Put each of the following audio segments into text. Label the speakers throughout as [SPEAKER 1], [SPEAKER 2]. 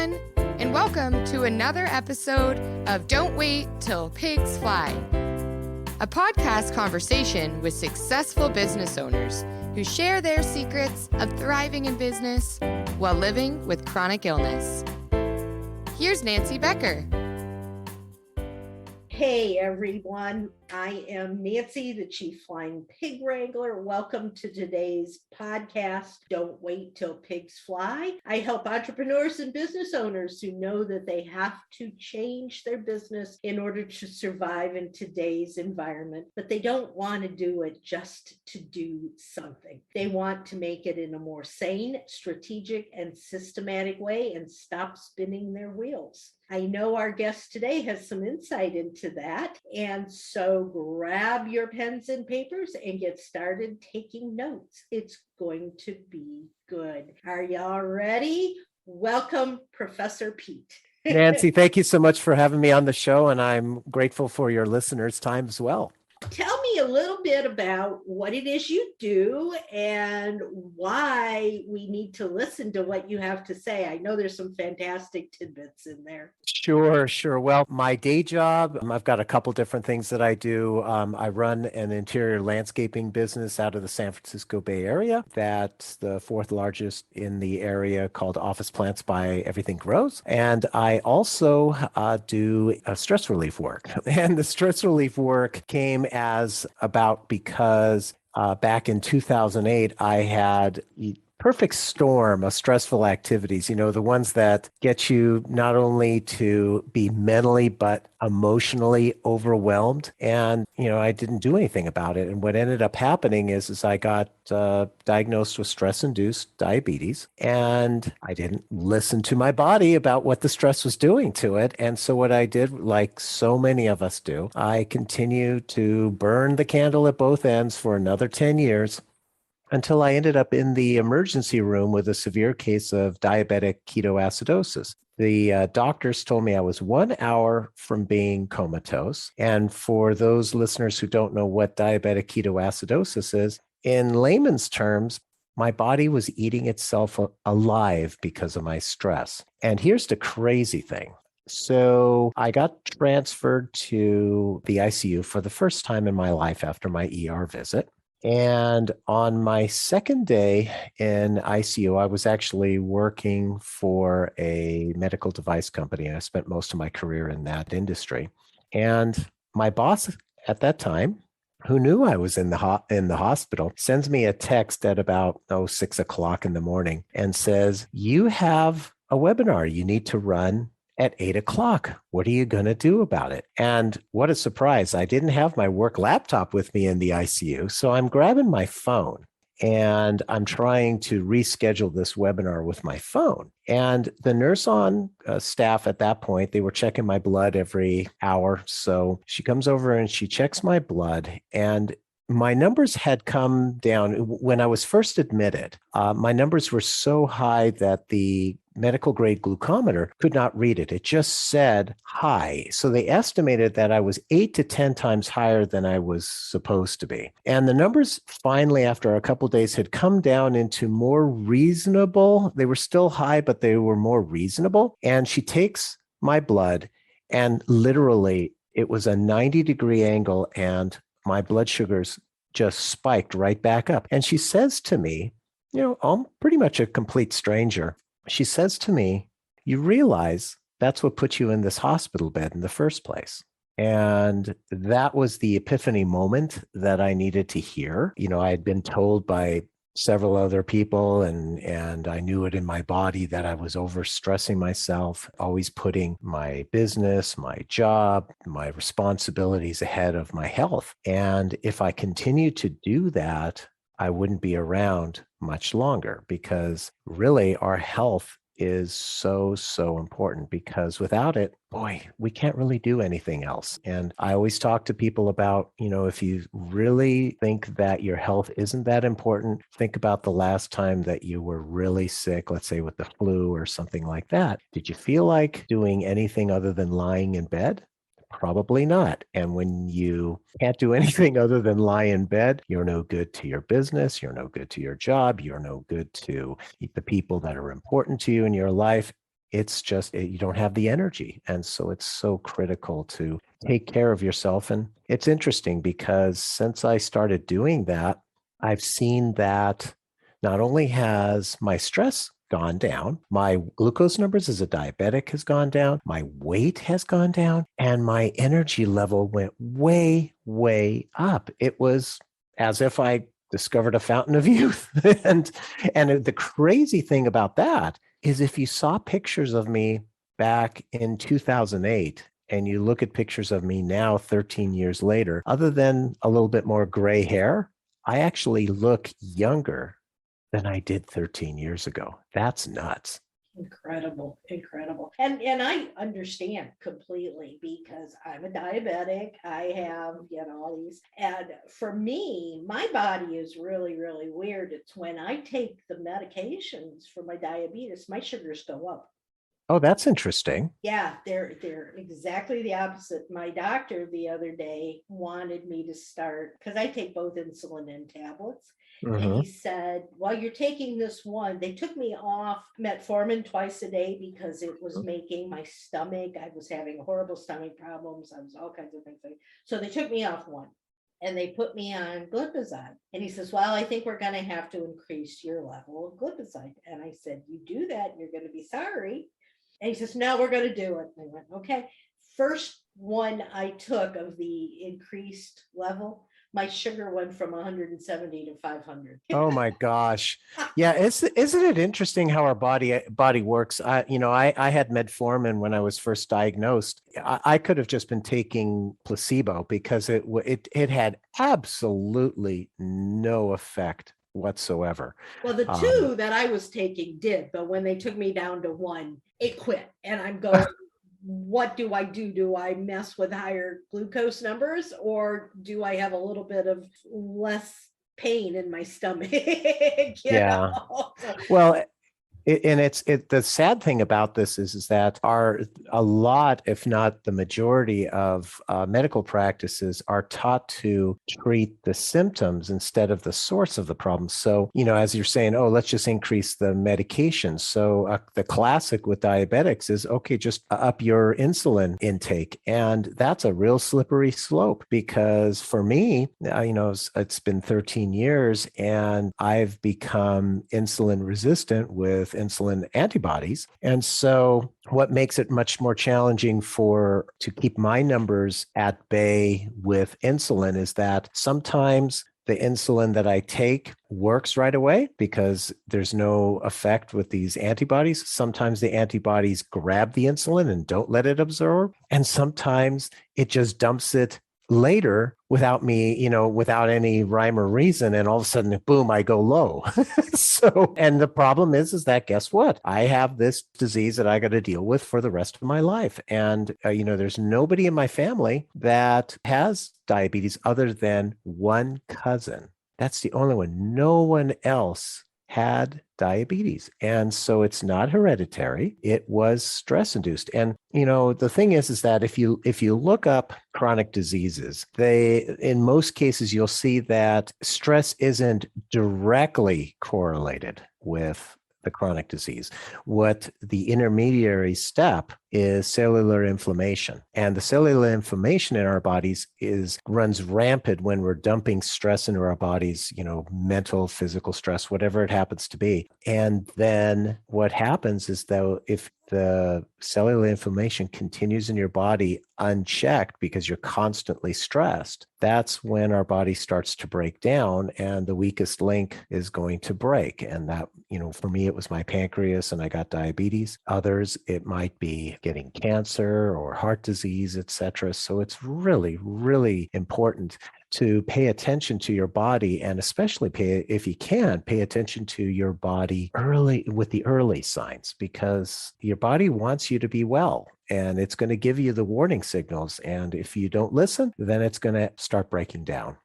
[SPEAKER 1] everyone, and welcome to another episode of Don't Wait Till Pigs Fly, a podcast conversation with successful business owners who share their secrets of thriving in business while living with chronic illness. Here's Nancy Becker.
[SPEAKER 2] Hey everyone, I am Nancy, the Chief Flying Pig Wrangler. Welcome to today's podcast, Don't Wait Till Pigs Fly. I help entrepreneurs and business owners who know that they have to change their business in order to survive in today's environment, but they don't want to do it just to do something. They want to make it in a more sane, strategic, and systematic way and stop spinning their wheels. I know our guest today has some insight into that, and so grab your pens and papers and get started taking notes. It's going to be good. Are y'all ready? Welcome, Professor Pete.
[SPEAKER 3] Nancy, thank you so much for having me on the show, and I'm grateful for your listeners' time as well.
[SPEAKER 2] Tell me a little bit about what it is you do and why we need to listen to what you have to say. I know there's some fantastic tidbits in there.
[SPEAKER 3] Sure. Well, my day job, I've got a couple different things that I do. I run an interior landscaping business out of the San Francisco Bay Area. That's the fourth largest in the area, called Office Plants by Everything Grows. And I also do stress relief work. And the stress relief work came as about because back in 2008, I had perfect storm of stressful activities, the ones that get you not only to be mentally, but emotionally overwhelmed. And, I didn't do anything about it. And what ended up happening is I got diagnosed with stress-induced diabetes, and I didn't listen to my body about what the stress was doing to it. And so what I did, like so many of us do, I continued to burn the candle at both ends for another 10 years. Until I ended up in the emergency room with a severe case of diabetic ketoacidosis. The doctors told me I was 1 hour from being comatose. And for those listeners who don't know what diabetic ketoacidosis is, in layman's terms, my body was eating itself alive because of my stress. And here's the crazy thing. So I got transferred to the ICU for the first time in my life after my ER visit. And on my second day in ICU, I was actually working for a medical device company. I spent most of my career in that industry. And my boss at that time, who knew I was in the hospital, sends me a text at about 6 o'clock in the morning and says, "You have a webinar you need to run at 8 o'clock. What are you going to do about it?" And what a surprise. I didn't have my work laptop with me in the ICU. So I'm grabbing my phone and I'm trying to reschedule this webinar with my phone. And the nurse on staff at that point, they were checking my blood every hour. So she comes over and she checks my blood, and my numbers had come down. When I was first admitted, my numbers were so high that the medical grade glucometer could not read it. It just said high. So they estimated that I was 8 to 10 times higher than I was supposed to be. And the numbers finally, after a couple of days, had come down into more reasonable. They were still high, but they were more reasonable. And she takes my blood, and literally it was a 90-degree angle, and my blood sugars just spiked right back up. And she says to me, I'm pretty much a complete stranger. She says to me, "You realize that's what put you in this hospital bed in the first place." And that was the epiphany moment that I needed to hear. I had been told by several other people, and I knew it in my body that I was overstressing myself, always putting my business, my job, my responsibilities ahead of my health. And if I continued to do that, I wouldn't be around much longer, because really our health is so important, because without it, boy, we can't really do anything else. And I always talk to people about, if you really think that your health isn't that important, think about the last time that you were really sick, let's say with the flu or something like that. Did you feel like doing anything other than lying in bed? Probably not. And when you can't do anything other than lie in bed, you're no good to your business, you're no good to your job, you're no good to the people that are important to you in your life. it's just, you don't have the energy. And so it's so critical to take care of yourself. And it's interesting because since I started doing that, I've seen that not only has my stress gone down, my glucose numbers as a diabetic has gone down, my weight has gone down, and my energy level went way, way up. It was as if I discovered a fountain of youth. and the crazy thing about that is if you saw pictures of me back in 2008 and you look at pictures of me now 13 years later, other than a little bit more gray hair, I actually look younger than I did 13 years ago. That's nuts.
[SPEAKER 2] Incredible, incredible. And I understand completely because I'm a diabetic. I have, all these. And for me, my body is really, really weird. It's when I take the medications for my diabetes, my sugars go up.
[SPEAKER 3] Oh, that's interesting.
[SPEAKER 2] Yeah, they're exactly the opposite. My doctor the other day wanted me to start, because I take both insulin and tablets. And he said, well, you're taking this one. They took me off metformin twice a day because it was making my stomach. I was having horrible stomach problems. I was all kinds of things. So they took me off one and they put me on glipizide. And he says, well, I think we're going to have to increase your level of glipizide. And I said, you do that, and you're going to be sorry. And he says, no, we're going to do it. And I went, okay. First one I took of the increased level, my sugar went from 170 to 500.
[SPEAKER 3] Oh my gosh. Yeah. Isn't it interesting how our body works? I had metformin when I was first diagnosed. I could have just been taking placebo because it had absolutely no effect whatsoever.
[SPEAKER 2] Well, the two that I was taking did, but when they took me down to one, it quit. And I'm going, what do I do? Do I mess with higher glucose numbers, or do I have a little bit of less pain in my stomach?
[SPEAKER 3] Yeah. Well, the sad thing about this is that a lot, if not the majority of medical practices are taught to treat the symptoms instead of the source of the problem. So, as you're saying, oh, let's just increase the medication. So the classic with diabetics is, okay, just up your insulin intake. And that's a real slippery slope because for me, it's been 13 years and I've become insulin resistant with insulin antibodies. And so what makes it much more challenging to keep my numbers at bay with insulin is that sometimes the insulin that I take works right away because there's no effect with these antibodies. Sometimes the antibodies grab the insulin and don't let it absorb. And sometimes it just dumps it later without me, without any rhyme or reason. And all of a sudden, boom, I go low. And the problem is that guess what? I have this disease that I got to deal with for the rest of my life. And, there's nobody in my family that has diabetes other than one cousin. That's the only one. No one else had diabetes. And so it's not hereditary. It was stress induced. And, the thing is that if you look up chronic diseases, in most cases, you'll see that stress isn't directly correlated with the chronic disease. What the intermediary step is cellular inflammation. And the cellular inflammation in our bodies runs rampant when we're dumping stress into our bodies, mental, physical stress, whatever it happens to be. And then what happens is though, if the cellular inflammation continues in your body unchecked because you're constantly stressed, that's when our body starts to break down and the weakest link is going to break. And that, for me, it was my pancreas and I got diabetes. Others, it might be getting cancer or heart disease, etc. So it's really, really important to pay attention to your body, and especially if you can, pay attention to your body with the early signs, because your body wants you to be well and it's going to give you the warning signals. And if you don't listen, then it's going to start breaking down.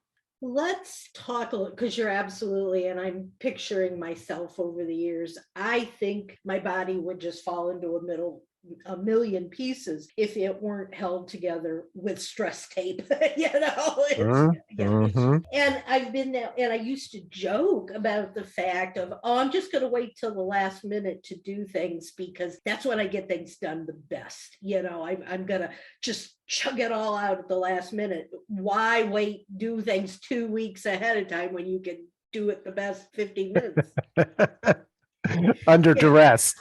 [SPEAKER 2] Let's talk a little, because you're absolutely, and I'm picturing myself over the years, I think my body would just fall into a middle a million pieces if it weren't held together with stress tape. And I've been there, and I used to joke about the fact of, oh, I'm just going to wait till the last minute to do things because that's when I get things done the best. I'm going to just chug it all out at the last minute. Why wait, do things 2 weeks ahead of time when you can do it the best 15 minutes?
[SPEAKER 3] Under duress.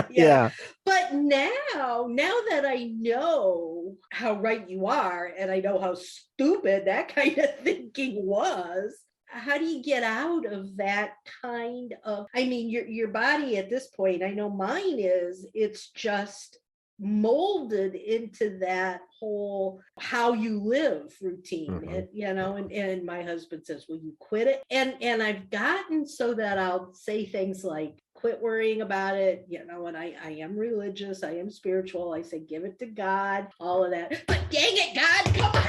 [SPEAKER 3] Yeah.
[SPEAKER 2] But now that I know how right you are, and I know how stupid that kind of thinking was, how do you get out of that kind of, your body at this point, I know mine is, it's just molded into that whole how you live routine. And my husband says, will you quit it? And I've gotten so that I'll say things like, quit worrying about it, and I am religious, I am spiritual, I say give it to God, all of that, but dang it, God, come on.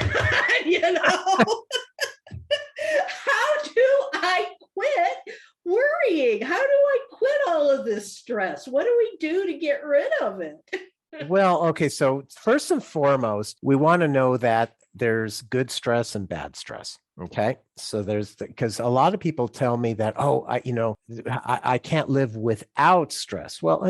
[SPEAKER 2] How do I quit worrying? How do I quit all of this stress? What do we do to get rid of it?
[SPEAKER 3] Well, okay. So first and foremost, we want to know that there's good stress and bad stress. Okay. So because a lot of people tell me that, oh, I can't live without stress. Well,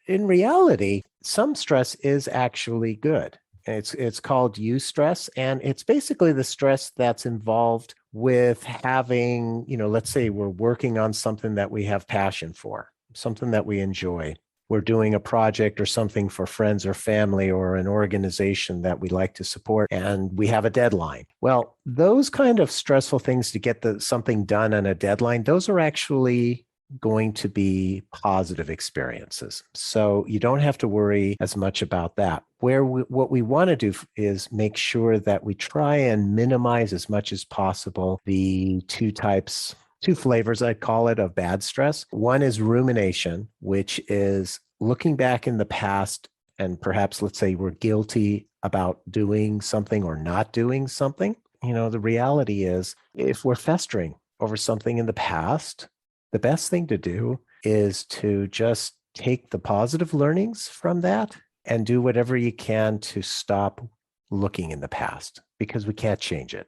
[SPEAKER 3] in reality, some stress is actually good. It's called Eustress, and it's basically the stress that's involved with having, let's say we're working on something that we have passion for, something that we enjoy. We're doing a project or something for friends or family or an organization that we like to support, and we have a deadline. Well, those kind of stressful things to get something done on a deadline, those are actually going to be positive experiences. So you don't have to worry as much about that. What we want to do is make sure that we try and minimize as much as possible the two flavors, I'd call it, of bad stress. One is rumination, which is looking back in the past and perhaps, let's say, we're guilty about doing something or not doing something. The reality is if we're festering over something in the past, the best thing to do is to just take the positive learnings from that and do whatever you can to stop looking in the past, because we can't change it.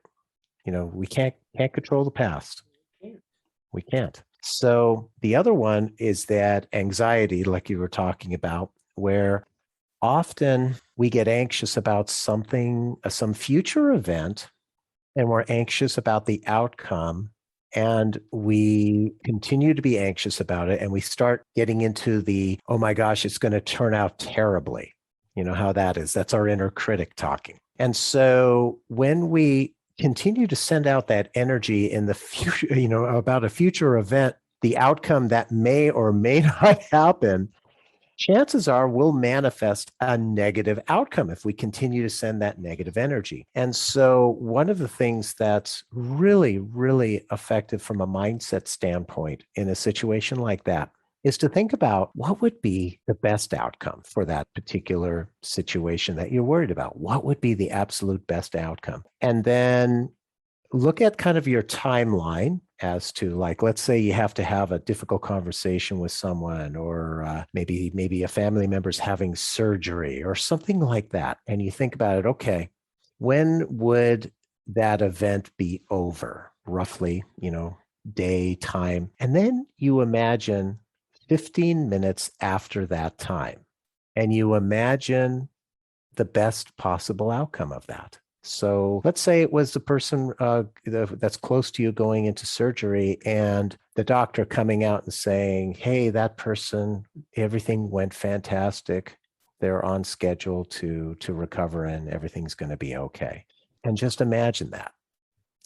[SPEAKER 3] We can't control the past. We can't. So the other one is that anxiety, like you were talking about, where often we get anxious about something, some future event, and we're anxious about the outcome, and we continue to be anxious about it, and we start getting into the, oh my gosh, it's going to turn out terribly. You know how that is. That's our inner critic talking. And so when we continue to send out that energy in the future, about a future event, the outcome that may or may not happen, chances are we'll manifest a negative outcome if we continue to send that negative energy. And so one of the things that's really, really effective from a mindset standpoint in a situation like that is to think about what would be the best outcome for that particular situation that you're worried about. What would be the absolute best outcome? And then look at kind of your timeline as to, like, let's say you have to have a difficult conversation with someone, or maybe a family member's having surgery or something like that. And you think about it, okay, when would that event be over? Roughly, day, time. And then you imagine 15 minutes after that time, and you imagine the best possible outcome of that. So let's say it was the person that's close to you going into surgery, and the doctor coming out and saying, hey, that person, everything went fantastic. They're on schedule to recover and everything's going to be okay. And just imagine that.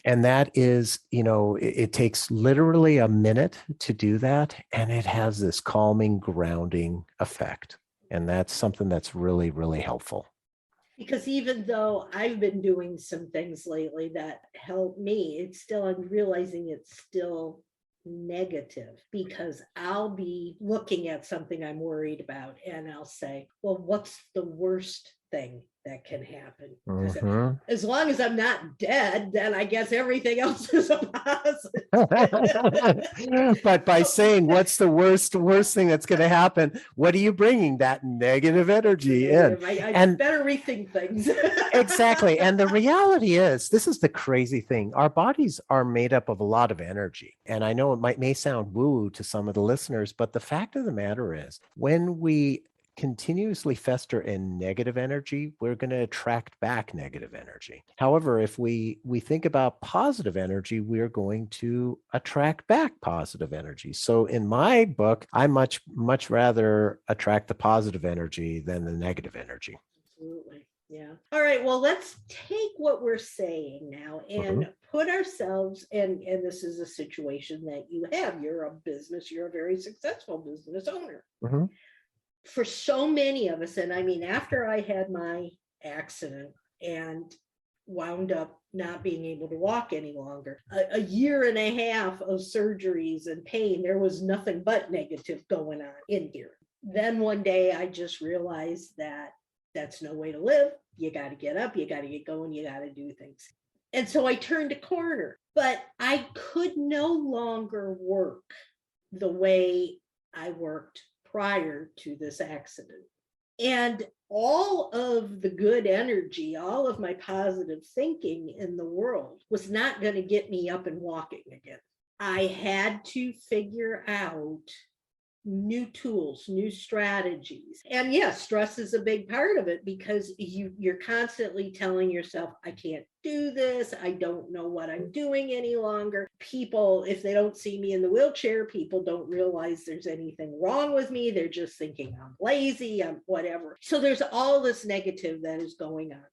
[SPEAKER 3] And that is, it takes literally a minute to do that. And it has this calming, grounding effect. And that's something that's really, really helpful.
[SPEAKER 2] Because even though I've been doing some things lately that help me, I'm realizing it's still negative, because I'll be looking at something I'm worried about and I'll say, well, what's the worst thing that can happen. 'Cause
[SPEAKER 3] Mhm.
[SPEAKER 2] as long as I'm not dead, then I guess everything else is a positive.
[SPEAKER 3] But by saying what's the worst thing that's going to happen, what are you bringing? That negative energy in.
[SPEAKER 2] I
[SPEAKER 3] And
[SPEAKER 2] better rethink things.
[SPEAKER 3] exactly. And the reality is, this is the crazy thing. Our bodies are made up of a lot of energy. And I know it may sound woo to some of the listeners, but the fact of the matter is, when we continuously fester in negative energy, we're going to attract back negative energy. However, if we think about positive energy, we're going to attract back positive energy. So in my book, I much rather attract the positive energy than the negative energy.
[SPEAKER 2] Absolutely. Yeah. All right. Well, let's take what we're saying now and put ourselves and this is a situation that you have. You're a very successful business owner.
[SPEAKER 3] Mm-hmm.
[SPEAKER 2] For so many of us, and I mean, after I had my accident and wound up not being able to walk any longer, a year and a half of surgeries and pain, there was nothing but negative going on in here. Then one day I just realized that that's no way to live. You got to get up, you got to get going, you got to do things. And so I turned a corner, but I could no longer work the way I worked prior to this accident. And all of the good energy, all of my positive thinking in the world was not going to get me up and walking again. I had to figure out new tools, new strategies. And yes, stress is a big part of it because you're constantly telling yourself, I can't do this. I don't know what I'm doing any longer. People, if they don't see me in the wheelchair, people don't realize there's anything wrong with me. They're just thinking I'm lazy, I'm whatever. So there's all this negative that is going on.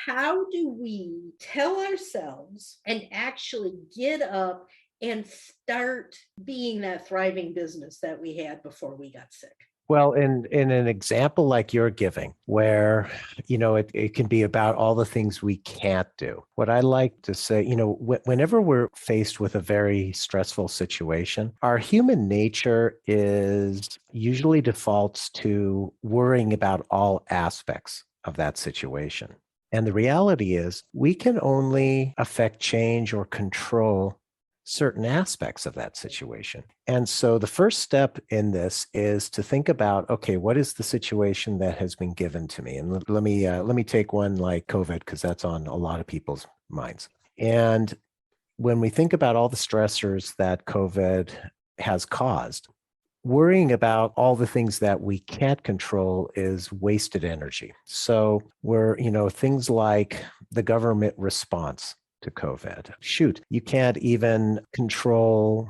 [SPEAKER 2] How do we tell ourselves and actually get up and start being that thriving business that we had before we got sick?
[SPEAKER 3] Well, in an example like you're giving, where, it can be about all the things we can't do. What I like to say, whenever we're faced with a very stressful situation, our human nature is usually defaults to worrying about all aspects of that situation. And the reality is we can only affect change or control certain aspects of that situation. And so the first step in this is to think about, okay, what is the situation that has been given to me? And let me take one like COVID, because that's on a lot of people's minds. And when we think about all the stressors that COVID has caused, worrying about all the things that we can't control is wasted energy. So things like the government response to COVID. Shoot, you can't even control,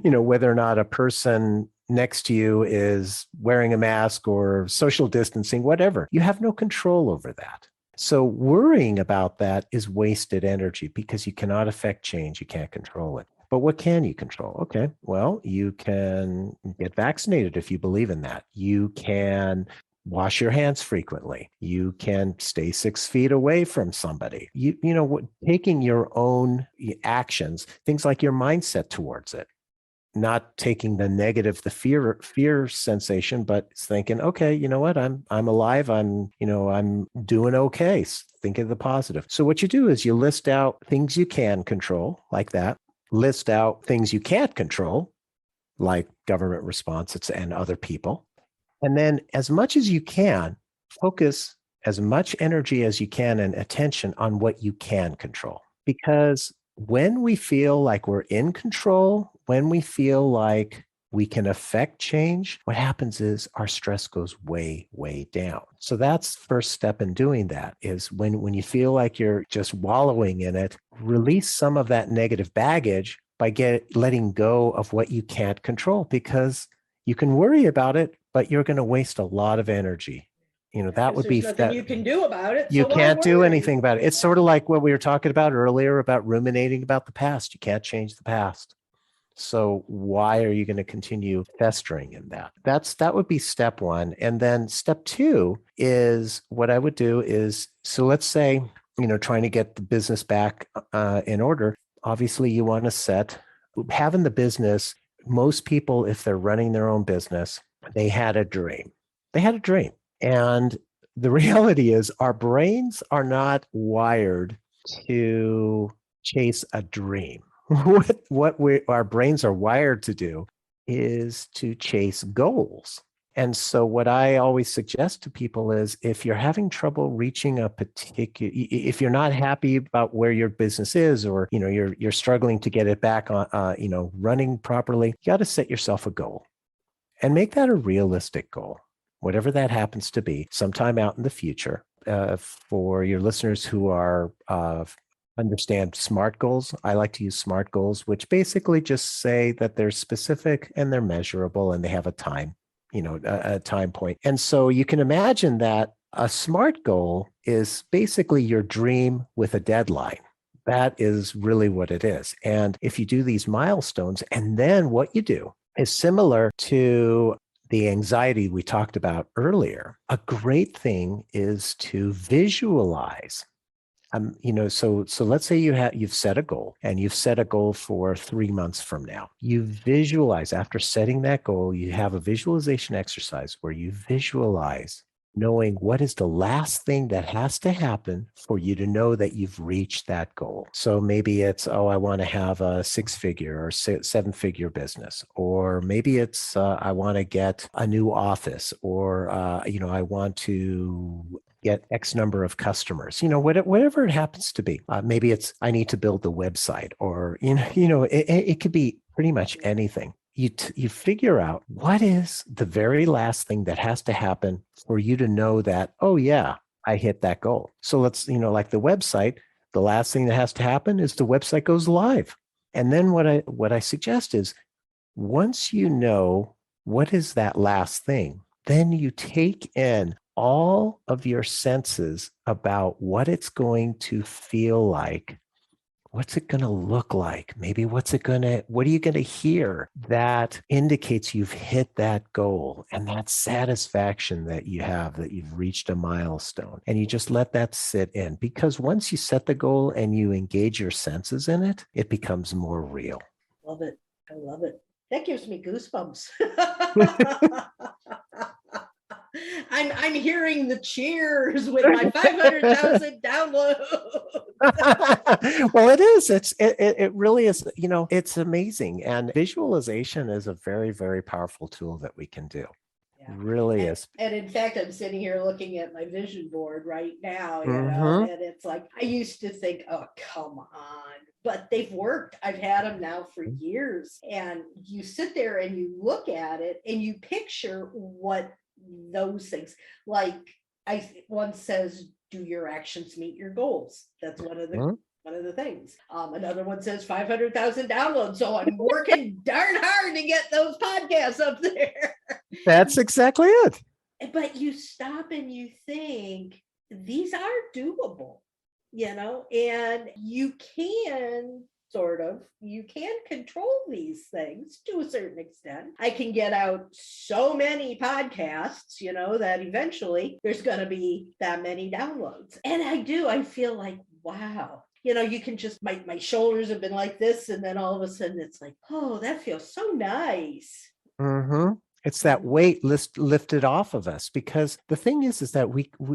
[SPEAKER 3] whether or not a person next to you is wearing a mask or social distancing, whatever. You have no control over that. So worrying about that is wasted energy because you cannot affect change. You can't control it. But what can you control? Okay, well, you can get vaccinated if you believe in that. You can wash your hands frequently. You can stay 6 feet away from somebody. Taking your own actions, things like your mindset towards it, not taking the negative, the fear sensation, but thinking, okay, you know what? I'm alive. I'm doing okay. Think of the positive. So what you do is you list out things you can control, like that. List out things you can't control, like government responses and other people. And then as much as you can, focus as much energy as you can and attention on what you can control. Because when we feel like we're in control, when we feel like we can affect change, what happens is our stress goes way, way down. So that's the first step in doing that is when you feel like you're just wallowing in it, release some of that negative baggage by letting go of what you can't control, because you can worry about it, but you're going to waste a lot of energy. That would be
[SPEAKER 2] nothing you can do about it.
[SPEAKER 3] You can't do anything about it. It's sort of like what we were talking about earlier about ruminating about the past. You can't change the past. So why are you going to continue festering in that? That would be step one. And then step two is what I would do is, so let's say, trying to get the business back in order. Obviously, you want to having the business. Most people, if they're running their own business, they had a dream. And the reality is our brains are not wired to chase a dream. Our brains are wired to do is to chase goals. And so what I always suggest to people is if you're having trouble reaching if you're not happy about where your business is, or, you're struggling to get it back on, running properly, you got to set yourself a goal and make that a realistic goal, whatever that happens to be, sometime out in the future. For your listeners who are understand SMART goals, I like to use SMART goals, which basically just say that they're specific and they're measurable and they have a time, a time point. And so you can imagine that a SMART goal is basically your dream with a deadline. That is really what it is. And if you do these milestones, and then what you do is similar to the anxiety we talked about earlier, a great thing is to visualize. So let's say you've set a goal, and you've set a goal for 3 months from now. You visualize, after setting that goal, you have a visualization exercise where you visualize knowing what is the last thing that has to happen for you to know that you've reached that goal. So maybe it's, I want to have a 6-figure or 7-figure business, or maybe it's, I want to get a new office, or, I want to get X number of customers, whatever it happens to be. Maybe it's, I need to build the website, or, it could be pretty much anything. You figure out what is the very last thing that has to happen for you to know that, oh yeah, I hit that goal. So let's, like the website, the last thing that has to happen is the website goes live. And then what I suggest is, once you know what is that last thing, then you take in all of your senses about what it's going to feel like. What's it going to look like? Maybe what are you going to hear that indicates you've hit that goal, and that satisfaction that you have, that you've reached a milestone, and you just let that sit in, because once you set the goal and you engage your senses in it, it becomes more real.
[SPEAKER 2] Love it. I love it. That gives me goosebumps. I'm hearing the cheers with my 500,000 downloads.
[SPEAKER 3] Well, it is. It really is. It's amazing. And visualization is a very, very powerful tool that we can do. Yeah. Really is.
[SPEAKER 2] And in fact, I'm sitting here looking at my vision board right now, and it's like, I used to think, oh, come on. But they've worked. I've had them now for years. And you sit there and you look at it and you picture what those things, like one says, do your actions meet your goals? That's one of the things. Another one says 500,000 downloads. So I'm working darn hard to get those podcasts up there.
[SPEAKER 3] That's exactly it.
[SPEAKER 2] But you stop and you think, these are doable, and you can control these things to a certain extent. I can get out so many podcasts, that eventually there's going to be that many downloads. And I feel like, wow, you can just, my shoulders have been like this. And then all of a sudden it's like, oh, that feels so nice.
[SPEAKER 3] Mm-hmm. It's that weight lifted off of us, because the thing is that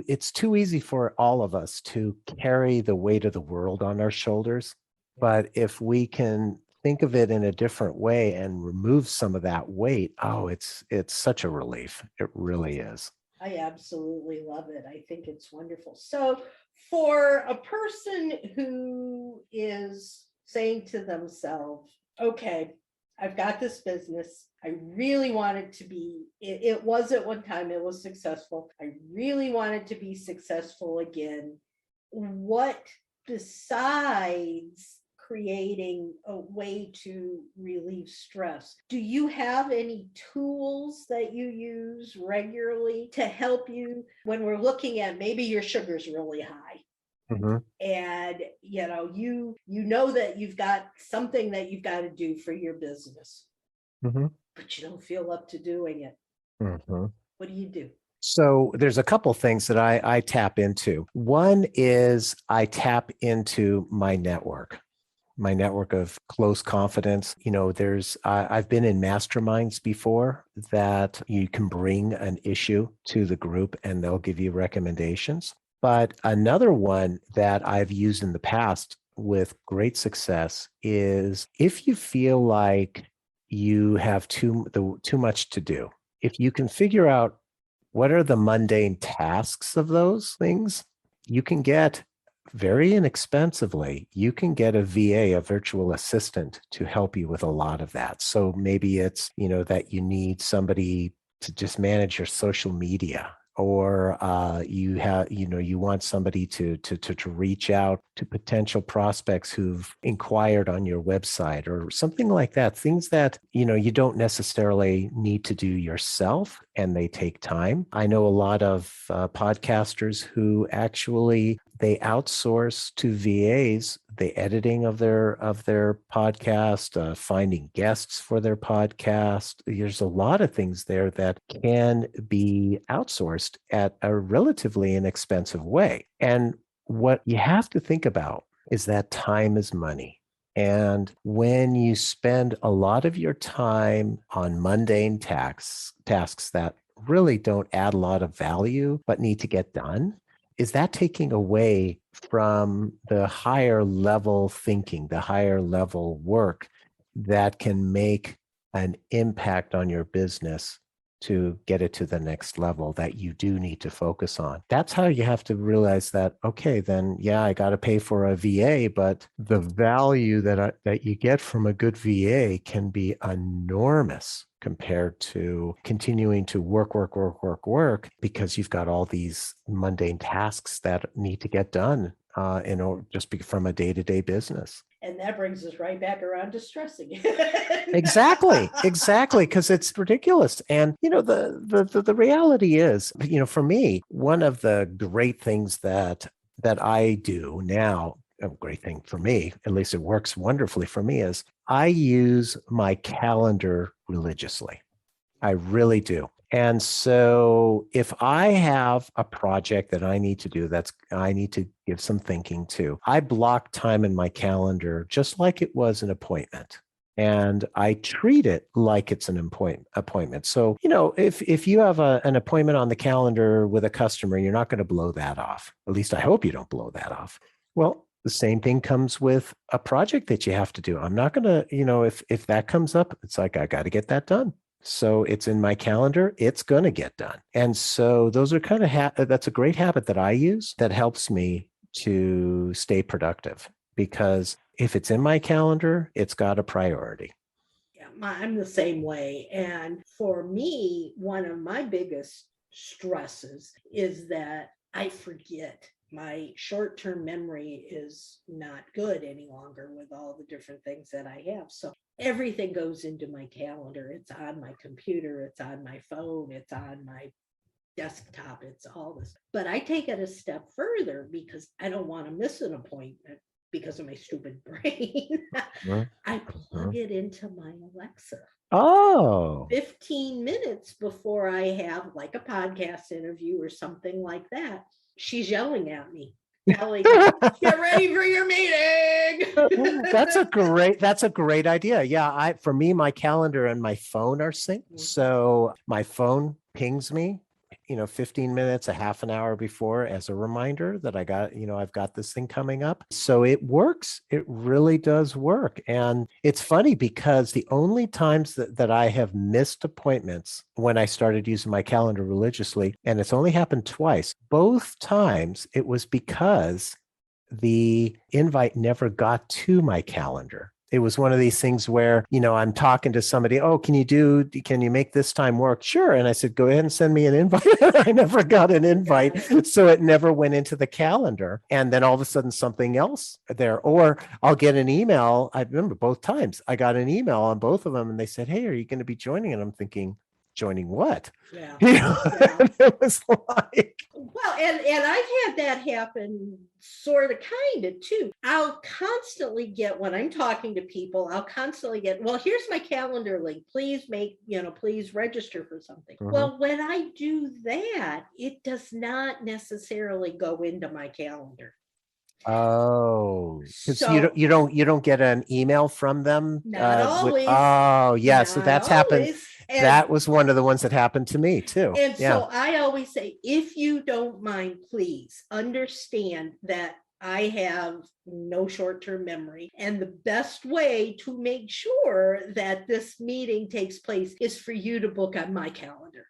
[SPEAKER 3] it's too easy for all of us to carry the weight of the world on our shoulders. But if we can think of it in a different way and remove some of that weight, it's such a relief. It really is.
[SPEAKER 2] I absolutely love it. I think it's wonderful. So for a person who is saying to themselves, okay, I've got this business. I really want it to be, it was at one time, it was successful. I really want it to be successful again. What, besides creating a way to relieve stress, do you have any tools that you use regularly to help you when we're looking at, maybe your sugar's really high? Mm-hmm. And you know that you've got something that you've got to do for your business, but you don't feel up to doing it. What do you do?
[SPEAKER 3] So there's a couple things that I tap into. One is I tap into my network. my network of close confidence. I've been in masterminds before that you can bring an issue to the group and they'll give you recommendations. But another one that I've used in the past with great success is if you feel like you have too much to do, if you can figure out what are the mundane tasks of those things, you can get very inexpensively, you can get a VA, a virtual assistant, to help you with a lot of that. So maybe it's, that you need somebody to just manage your social media, or you want somebody to reach out to potential prospects who've inquired on your website or something like that. Things that, you don't necessarily need to do yourself and they take time. I know a lot of podcasters who actually they outsource to VAs the editing of their podcast, finding guests for their podcast. There's a lot of things there that can be outsourced at a relatively inexpensive way. And what you have to think about is that time is money. And when you spend a lot of your time on mundane tasks that really don't add a lot of value but need to get done, is that taking away from the higher level thinking, the higher level work that can make an impact on your business to get it to the next level that you do need to focus on? That's how you have to realize that, okay, then, yeah, I got to pay for a VA, but the value that you get from a good VA can be enormous compared to continuing to work, because you've got all these mundane tasks that need to get done from a day-to-day business.
[SPEAKER 2] And that brings us right back around to stressing.
[SPEAKER 3] Exactly, because it's ridiculous. And, the reality is, for me, one of the great things that I do now, a great thing for me, at least it works wonderfully for me, is I use my calendar religiously. I really do. And so if I have a project that I need to do I need to give some thinking to, I block time in my calendar just like it was an appointment. And I treat it like it's an appointment. So, if you have an appointment on the calendar with a customer, you're not going to blow that off. At least I hope you don't blow that off. Well, the same thing comes with a project that you have to do. I'm not going to, if that comes up, it's like, I got to get that done. So it's in my calendar, it's going to get done. And so those are kind of, that's a great habit that I use that helps me to stay productive, because if it's in my calendar, it's got a priority.
[SPEAKER 2] Yeah, I'm the same way. And for me, one of my biggest stresses is that I forget. My short-term memory is not good any longer with all the different things that I have. So everything goes into my calendar. It's on my computer, it's on my phone, it's on my desktop, it's all this. But I take it a step further because I don't want to miss an appointment because of my stupid brain. I plug it into my Alexa.
[SPEAKER 3] Oh.
[SPEAKER 2] 15 minutes before I have like a podcast interview or something like that, she's yelling at me, get ready for your meeting.
[SPEAKER 3] That's a great idea. Yeah, for me, my calendar and my phone are synced. So my phone pings me, 15 minutes, a half an hour before, as a reminder that I've got this thing coming up. So it works. It really does work. And it's funny because the only times that I have missed appointments when I started using my calendar religiously, and it's only happened twice, both times it was because the invite never got to my calendar. It was one of these things where, I'm talking to somebody, oh, can you make this time work? Sure. And I said, go ahead and send me an invite. I never got an invite. So it never went into the calendar. And then all of a sudden something else there, or I'll get an email. I remember both times I got an email on both of them and they said, hey, are you going to be joining? And I'm thinking, joining what?
[SPEAKER 2] Yeah.
[SPEAKER 3] It was like,
[SPEAKER 2] well, and I've had that happen sort of kind of too. I'll constantly get, when I'm talking to people, well, here's my calendar link. Please please register for something. Well, when I do that, it does not necessarily go into my calendar.
[SPEAKER 3] Oh, because
[SPEAKER 2] So
[SPEAKER 3] you don't get an email from them.
[SPEAKER 2] not always,
[SPEAKER 3] Oh, yeah. So
[SPEAKER 2] not
[SPEAKER 3] that's happened.
[SPEAKER 2] always.
[SPEAKER 3] That was one of the ones that happened to me too.
[SPEAKER 2] And
[SPEAKER 3] Yeah.
[SPEAKER 2] so I always say, if you don't mind, please understand that I have no short-term memory. And the best way to make sure that this meeting takes place is for you to book on my calendar.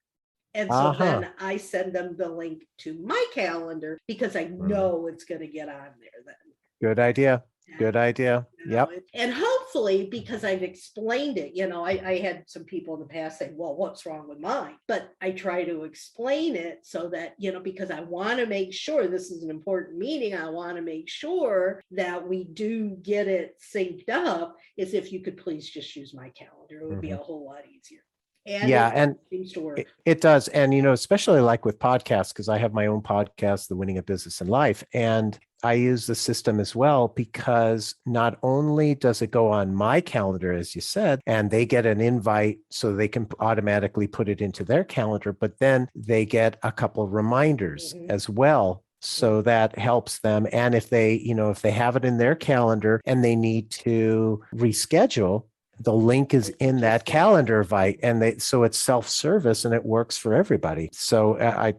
[SPEAKER 2] And so then I send them the link to my calendar because I know it's going to get on there then.
[SPEAKER 3] Good idea. Good idea. Yep.
[SPEAKER 2] And hopefully, because I've explained it, I had some people in the past say, well, what's wrong with mine? But I try to explain it so that, because I want to make sure this is an important meeting. I want to make sure that we do get it synced up. Is if you could please just use my calendar, it would be a whole lot easier. And
[SPEAKER 3] and
[SPEAKER 2] it seems to work.
[SPEAKER 3] It does. And, especially like with podcasts, because I have my own podcast, The Winning of Business and Life, and I use the system as well, because not only does it go on my calendar, as you said, and they get an invite so they can automatically put it into their calendar, but then they get a couple of reminders as well. So that helps them. And if they have it in their calendar and they need to reschedule, the link is in that calendar invite, and so it's self-service and it works for everybody. So I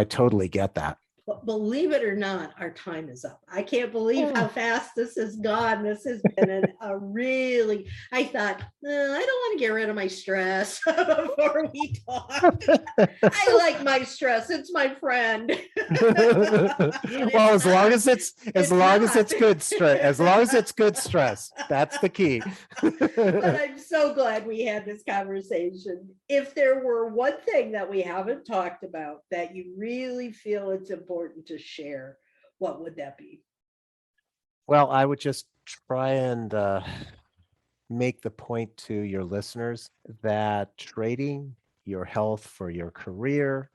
[SPEAKER 3] totally get that.
[SPEAKER 2] But believe it or not, our time is up. I can't believe how fast this has gone. This has been I thought, I don't want to get rid of my stress before we talk. I like my stress. It's my friend.
[SPEAKER 3] Well, as long as it's good stress, that's the key.
[SPEAKER 2] But I'm so glad we had this conversation. If there were one thing that we haven't talked about that you really feel it's important to share, what would that be?
[SPEAKER 3] Well, I would just try and make the point to your listeners that trading your health for your career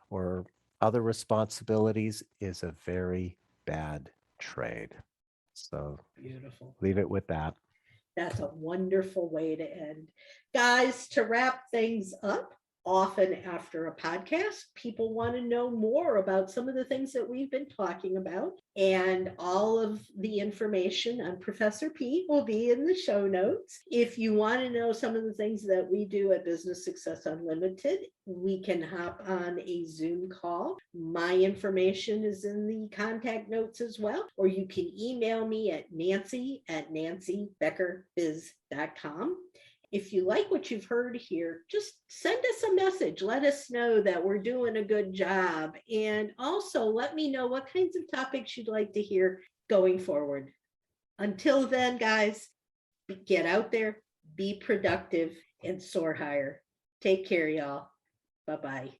[SPEAKER 3] or other responsibilities is a very bad trade. So
[SPEAKER 2] beautiful.
[SPEAKER 3] Leave it with that.
[SPEAKER 2] That's a wonderful way to end. Guys, to wrap things up, often after a podcast, people want to know more about some of the things that we've been talking about. And all of the information on Professor Pete will be in the show notes. If you want to know some of the things that we do at Business Success Unlimited, we can hop on a Zoom call. My information is in the contact notes as well, or you can email me at nancy@nancybeckerbiz.com. If you like what you've heard here, just send us a message. Let us know that we're doing a good job. And also let me know what kinds of topics you'd like to hear going forward. Until then, guys, get out there, be productive, and soar higher. Take care, y'all. Bye-bye.